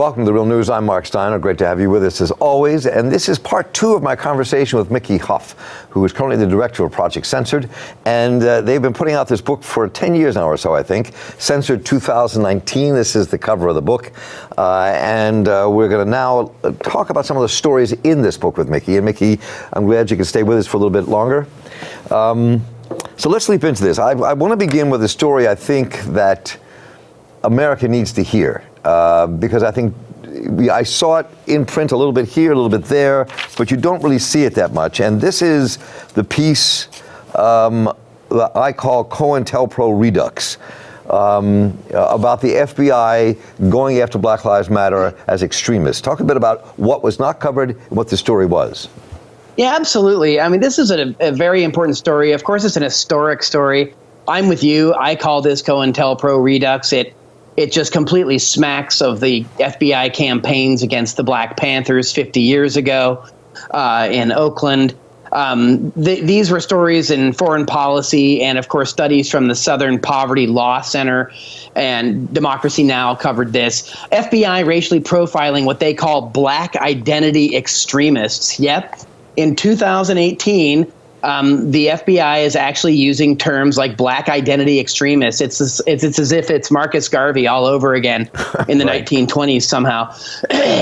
welcome to The Real News. I'm Mark Steiner. Great to have you with us as always. And this is part two of my conversation with Mickey Huff, who is currently the director of Project Censored. And they've been putting out this book for 10 years now or so, I think. Censored 2019. This is the cover of the book. And we're going to now talk about some of the stories in this book with Mickey. And Mickey, I'm glad you can stay with us for a little bit longer. So let's leap into this. I want to begin with a story I think that America needs to hear. Because I think I saw it in print a little bit here, a little bit there, but you don't really see it that much. And this is the piece that I call COINTELPRO Redux, about the FBI going after Black Lives Matter as extremists. Talk a bit about what was not covered and what the story was. Yeah, absolutely. I mean, this is a very important story. Of course, it's an historic story. I'm with you. I call this COINTELPRO Redux. It just completely smacks of the FBI campaigns against the Black Panthers 50 years ago in Oakland. These were stories in foreign policy and, of course, studies from the Southern Poverty Law Center, and Democracy Now! Covered this. FBI racially profiling what they call Black identity extremists. Yep. In 2018, the FBI is actually using terms like Black identity extremists. It's as if it's Marcus Garvey all over again in the Right. 1920s somehow.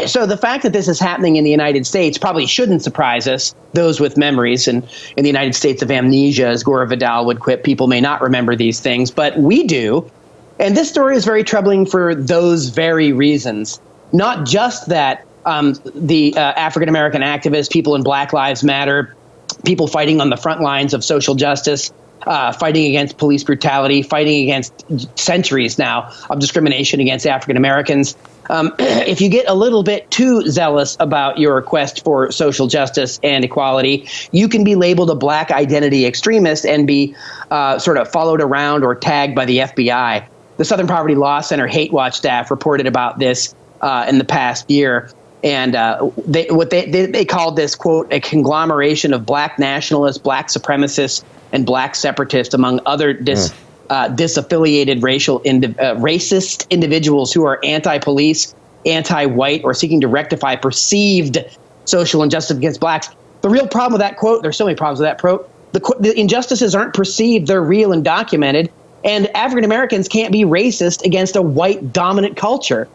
So the fact that this is happening in the United States probably shouldn't surprise us, those with memories. And in the United States of amnesia, as Gore Vidal would quip, people may not remember these things, but we do. And this story is very troubling for those very reasons. Not just that the African-American activists, people in Black Lives Matter, people fighting on the front lines of social justice, fighting against police brutality, fighting against centuries now of discrimination against African Americans. If you get a little bit too zealous about your quest for social justice and equality, you can be labeled a Black identity extremist and be sort of followed around or tagged by the FBI. The Southern Poverty Law Center Hate Watch staff reported about this in the past year. And they called this, quote, a conglomeration of Black nationalists, Black supremacists, and Black separatists, among other disaffiliated racist individuals who are anti-police, anti-white, or seeking to rectify perceived social injustice against Blacks. The real problem with that quote, there's so many problems with that quote, the injustices aren't perceived, they're real and documented, and African Americans can't be racist against a white dominant culture.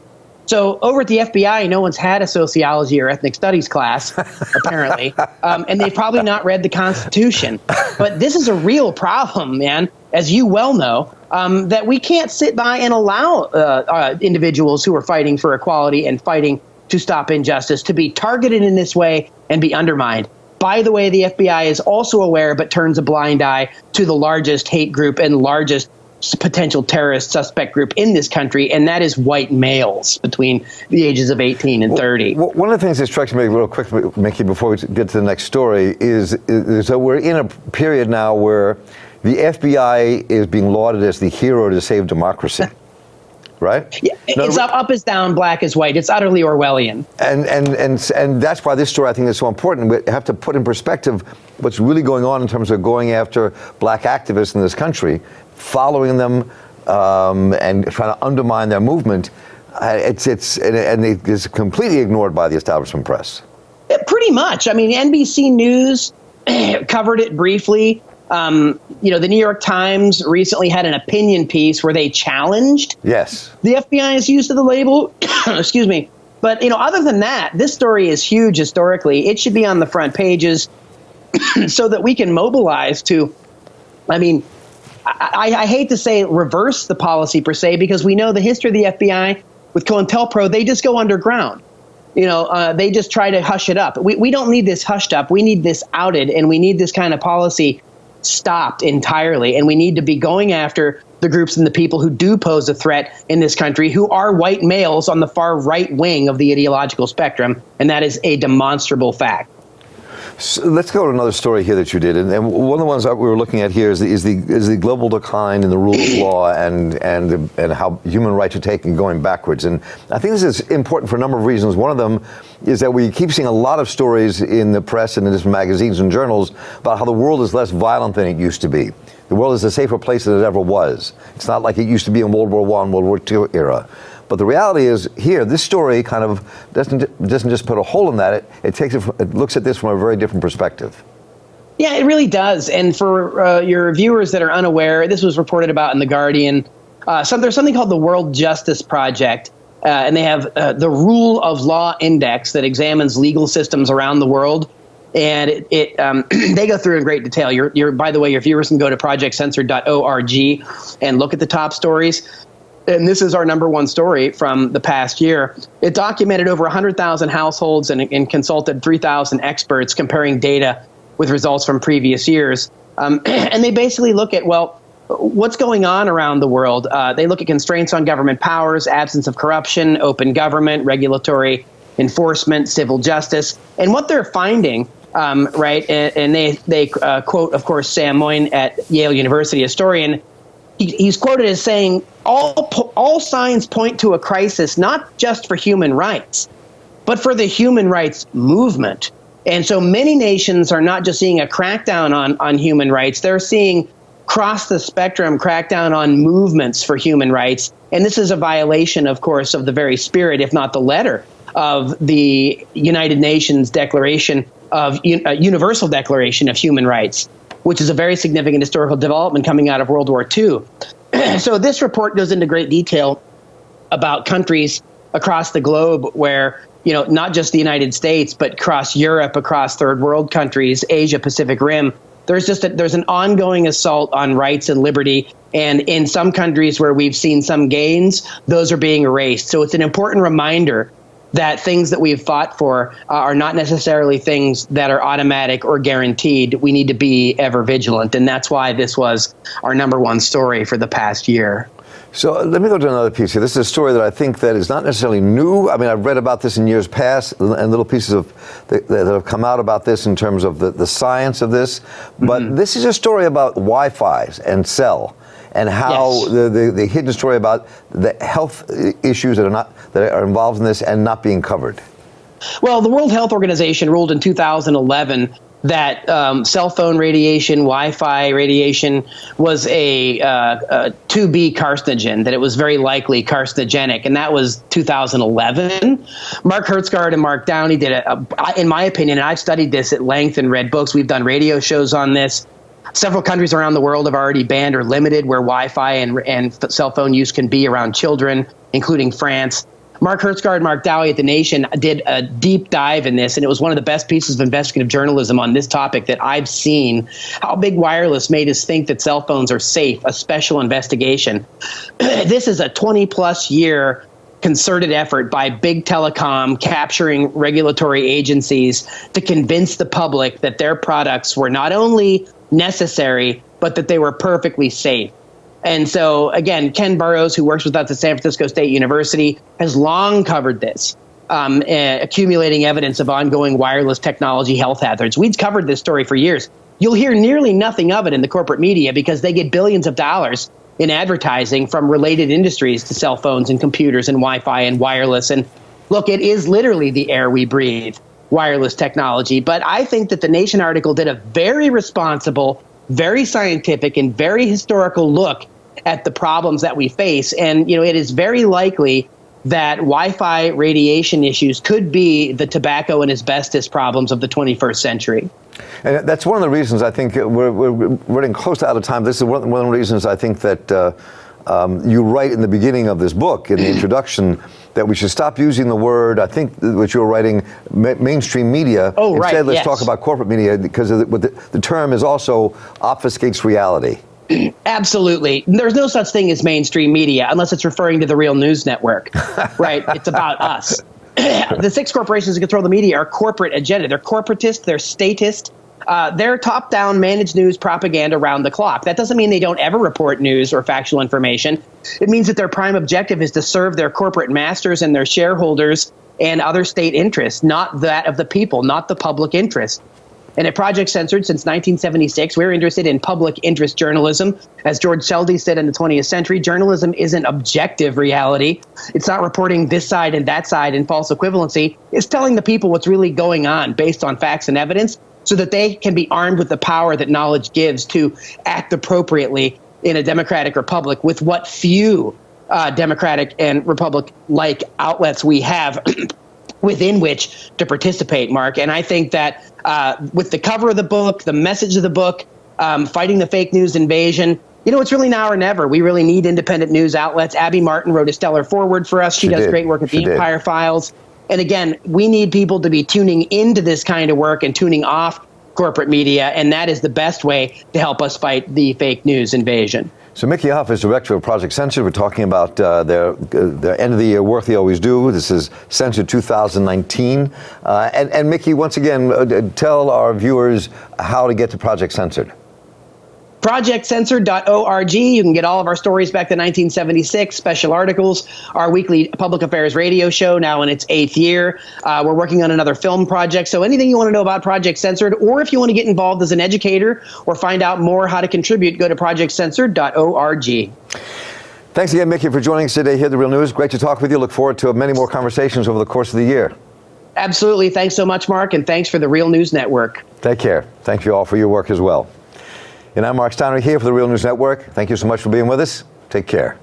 So over at the FBI, no one's had a sociology or ethnic studies class, apparently, and they've probably not read the Constitution. But this is a real problem, man, as you well know, that we can't sit by and allow individuals who are fighting for equality and fighting to stop injustice to be targeted in this way and be undermined. By the way, the FBI is also aware but turns a blind eye to the largest hate group and largest potential terrorist suspect group in this country, and that is white males between the ages of 18 and 30. Well, one of the things that strikes me real quick, Mickey, before we get to the next story, is that we're in a period now where the FBI is being lauded as the hero to save democracy. Right? Yeah, it's up is down, black is white. It's utterly Orwellian. And that's why this story I think is so important. We have to put in perspective what's really going on in terms of going after Black activists in this country, following them and trying to undermine their movement. It's completely ignored by the establishment press. Pretty much. I mean, NBC News covered it briefly. The New York Times recently had an opinion piece where they challenged the FBI's use of the label. Excuse me. But, other than that, this story is huge historically. It should be on the front pages so that we can mobilize to, I hate to say reverse the policy per se, because we know the history of the FBI with COINTELPRO, they just go underground. They just try to hush it up. We don't need this hushed up. We need this outed, and we need this kind of policy stopped entirely. And we need to be going after the groups and the people who do pose a threat in this country, who are white males on the far right wing of the ideological spectrum. And that is a demonstrable fact. So let's go to another story here that you did, and one of the ones that we were looking at here is the global decline in the rule of law and how human rights are taking going backwards. And I think this is important for a number of reasons. One of them is that we keep seeing a lot of stories in the press and in different magazines and journals about how the world is less violent than it used to be. The world is a safer place than it ever was. It's not like it used to be in World War I, World War II era. But the reality is here, this story kind of doesn't just put a hole in that. It looks at this from a very different perspective. Yeah, it really does. And for your viewers that are unaware, this was reported about in The Guardian. There's something called the World Justice Project, and they have the Rule of Law Index that examines legal systems around the world. And they go through in great detail. By the way, your viewers can go to projectcensored.org and look at the top stories. And this is our number one story from the past year. It documented over 100,000 households and consulted 3,000 experts comparing data with results from previous years. And they basically look at, well, what's going on around the world. They look at constraints on government powers, absence of corruption, open government, regulatory enforcement, civil justice. And what they're finding, right, and they quote, of course, Sam Moyn at Yale University, historian. He's quoted as saying, all signs point to a crisis, not just for human rights, but for the human rights movement. And so many nations are not just seeing a crackdown on human rights, they're seeing across the spectrum crackdown on movements for human rights. And this is a violation, of course, of the very spirit, if not the letter, of the United Nations Declaration of Universal Declaration of Human Rights, which is a very significant historical development coming out of World War II. So this report goes into great detail about countries across the globe where, not just the United States, but across Europe, across third world countries, Asia Pacific Rim, there's an ongoing assault on rights and liberty. And in some countries where we've seen some gains, those are being erased. So it's an important reminder that things that we've fought for are not necessarily things that are automatic or guaranteed. We need to be ever vigilant. And that's why this was our number one story for the past year. So let me go to another piece here. This is a story that I think that is not necessarily new. I mean, I've read about this in years past and little pieces that have come out about this in terms of the science of this. But this is a story about Wi-Fi and cell and how the hidden story about the health issues that are involved in this and not being covered. Well, the World Health Organization ruled in 2011 that cell phone radiation, Wi-Fi radiation was a 2B carcinogen, that it was very likely carcinogenic, and that was 2011. Mark Hertsgaard and Mark Downey did in my opinion, and I've studied this at length and read books, we've done radio shows on this. Several countries around the world have already banned or limited where Wi-Fi and cell phone use can be around children, including France. Mark Hertsgaard and Mark Dowie at The Nation did a deep dive in this, and it was one of the best pieces of investigative journalism on this topic that I've seen. How big wireless made us think that cell phones are safe, a special investigation. This is a 20-plus year concerted effort by big telecom capturing regulatory agencies to convince the public that their products were not only necessary, but that they were perfectly safe. And so, again, Ken Burrows, who works with us at San Francisco State University, has long covered this, accumulating evidence of ongoing wireless technology health hazards. We've covered this story for years. You'll hear nearly nothing of it in the corporate media because they get billions of dollars in advertising from related industries to cell phones and computers and Wi-Fi and wireless. And look, it is literally the air we breathe, wireless technology. But I think that the Nation article did a very responsible, very scientific, and very historical look at the problems that we face. And, it is very likely that Wi-Fi radiation issues could be the tobacco and asbestos problems of the 21st century. And that's one of the reasons I think we're running close to out of time. This is one of the reasons I think that you write in the beginning of this book, in the introduction, that we should stop using the word, I think what you were writing, mainstream media. Oh, right. Instead, let's talk about corporate media, because the term is also obfuscates reality. Absolutely. There's no such thing as mainstream media unless it's referring to the real news network, right? It's about us. The six corporations that control the media are corporate agenda. They're corporatist, they're statist. They're top-down managed news propaganda around the clock. That doesn't mean they don't ever report news or factual information. It means that their prime objective is to serve their corporate masters and their shareholders and other state interests, not that of the people, not the public interest. And at Project Censored, since 1976, we're interested in public interest journalism. As George Seldy said in the 20th century, journalism isn't objective reality. It's not reporting this side and that side in false equivalency. It's telling the people what's really going on based on facts and evidence so that they can be armed with the power that knowledge gives to act appropriately in a democratic republic with what few Democratic and Republic-like outlets we have within which to participate, Mark. And I think that with the cover of the book, the message of the book, fighting the fake news invasion, it's really now or never. We really need independent news outlets. Abby Martin wrote a stellar foreword for us. She does great work at the Empire Files. And again, we need people to be tuning into this kind of work and tuning off corporate media, and that is the best way to help us fight the fake news invasion. So Mickey Huff is director of Project Censored. We're talking about their end of the year work they always do. This is Censored 2019. And Mickey, once again, tell our viewers how to get to Project Censored. ProjectCensored.org. You can get all of our stories back to 1976, special articles, our weekly public affairs radio show, now in its 8th year. We're working on another film project. So anything you want to know about Project Censored, or if you want to get involved as an educator or find out more how to contribute, go to ProjectCensored.org. Thanks again, Mickey, for joining us today here at The Real News. Great to talk with you. Look forward to many more conversations over the course of the year. Absolutely. Thanks so much, Mark, and thanks for the Real News Network. Take care. Thank you all for your work as well. And I'm Mark Steiner here for the Real News Network. Thank you so much for being with us. Take care.